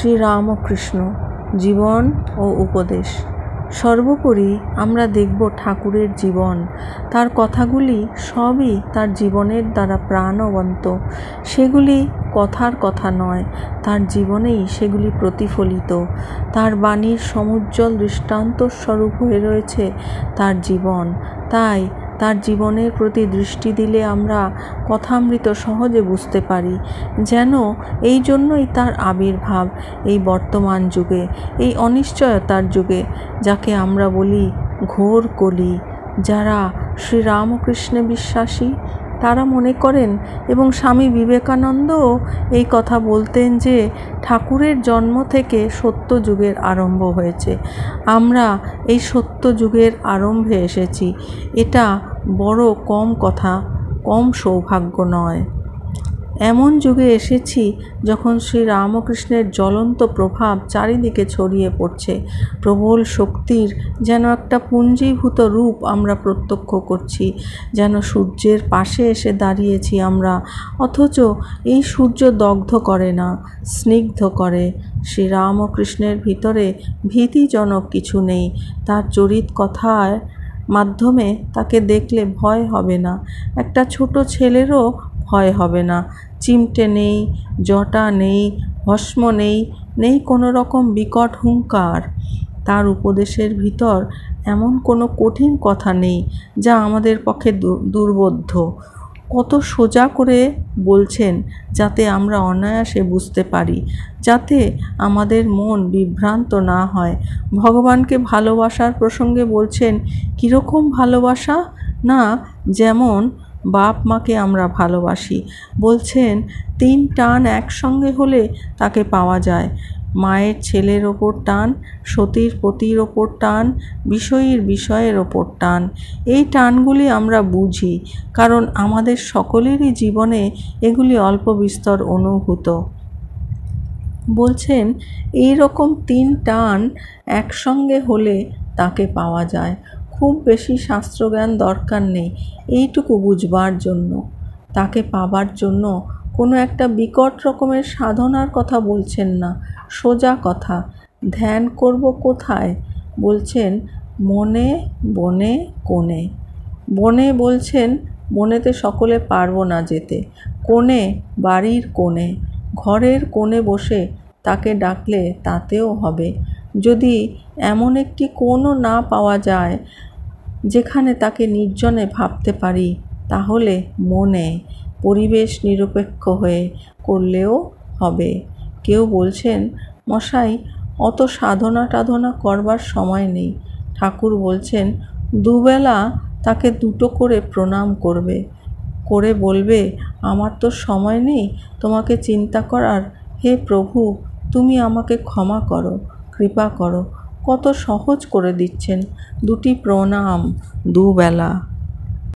শ্রীরামকৃষ্ণ জীবন ও উপদেশ। সর্বোপরি আমরা দেখব ঠাকুরের জীবন, তার কথাগুলি সবই তার জীবনের দ্বারা প্রাণবন্ত। সেগুলি কথার কথা নয়, তার জীবনেই সেগুলি প্রতিফলিত। তার বাণীর সমুজ্জ্বল দৃষ্টান্তস্বরূপ হয়ে রয়েছে তার জীবন। তাই তার জীবনের প্রতি দৃষ্টি দিলে আমরা কথামৃত সহজে বুঝতে পারি। যেন এই জন্যই তার আবির্ভাব এই বর্তমান যুগে, এই অনিশ্চয়তার যুগে, যাকে আমরা বলি ঘোর কলি। যারা শ্রীরামকৃষ্ণে বিশ্বাসী তারা মনে করেন, এবং স্বামী বিবেকানন্দও এই কথা বলতেন, যে ঠাকুরের জন্ম থেকে সত্য যুগের আরম্ভ হয়েছে। আমরা এই সত্য যুগের আরম্ভে এসেছি। এটা বড় কম কথা, কম সৌভাগ্য নয়। এমন যুগে এসেছি যখন শ্রীরামকৃষ্ণের জ্বলন্ত প্রভাব চারিদিকে ছড়িয়ে পড়ছে। প্রবল শক্তির যেন একটা পুঞ্জীভূত রূপ আমরা প্রত্যক্ষ করছি। যেন সূর্যের পাশে এসে দাঁড়িয়েছি আমরা, অথচ এই সূর্য দগ্ধ করে না, স্নিগ্ধ করে। শ্রীরামকৃষ্ণের ভিতরে ভীতিজনক কিছু নেই। তার চরিত কথার মাধ্যমে তাকে দেখলে ভয় হবে না, একটা ছোট ছেলেরও ভয় হবে না। চিমটে নেই, জটা নেই, ভস্ম নেই, নেই কোনো রকম বিকট হুঙ্কার। তার উপদেশের ভিতর এমন কোনো কঠিন কথা নেই যা আমাদের পক্ষে দুর্বোধ্য। কত সোজা করে বলছেন, যাতে আমরা অনায়াসে বুঝতে পারি, যাতে আমাদের মন বিভ্রান্ত না হয়। ভগবানকে ভালোবাসার প্রসঙ্গে বলছেন, কীরকম ভালোবাসা? না, যেমন বাপ মাকে আমরা ভালোবাসি। বলছেন 3 টান একসঙ্গে হলে তাকে পাওয়া যায়। মায়ের ছেলের ওপর টান, সতীর পতির ওপর টান, বিষয়ীর বিষয়ের ওপর টান। এই টানগুলি আমরা বুঝি, কারণ আমাদের সকলেরই জীবনে এগুলি অল্প বিস্তর অনুভূত। বলছেন এই রকম 3 টান একসঙ্গে হলে তাকে পাওয়া যায়। খুব বেশি শাস্ত্রজ্ঞান দরকার নেই এইটুকু বুঝবার জন্য। তাকে পাবার জন্য কোনো একটা বিকট রকমের সাধনার কথা বলছেন না, সোজা কথা। ধ্যান করব কোথায়? বলছেন মনে, বনে, কোণে। বনে বলছেন, বনেতে সকলে পারবো না যেতে। কোণে, বাড়ির কোণে, ঘরের কোণে বসে তাকে ডাকলে তাতেও হবে। যদি এমন একটি কোণও না পাওয়া যায় যেখানে তাকে নির্জনে ভাবতে পারি, তাহলে মনে, পরিবেশ নিরপেক্ষ হয়ে করলেও হবে। কেউ বলছেন, মশাই অত সাধনা টাধনা করবার সময় নেই। ঠাকুর বলছেন, দুবেলা তাকে 2টো করে প্রণাম করবে, করে বলবে, আমার তো সময় নেই তোমাকে চিন্তা করার। হে প্রভু, তুমি আমাকে ক্ষমা করো, কৃপা করো। কত সহজ করে দিচ্ছেন, 2টি প্রণাম 2 বেলা।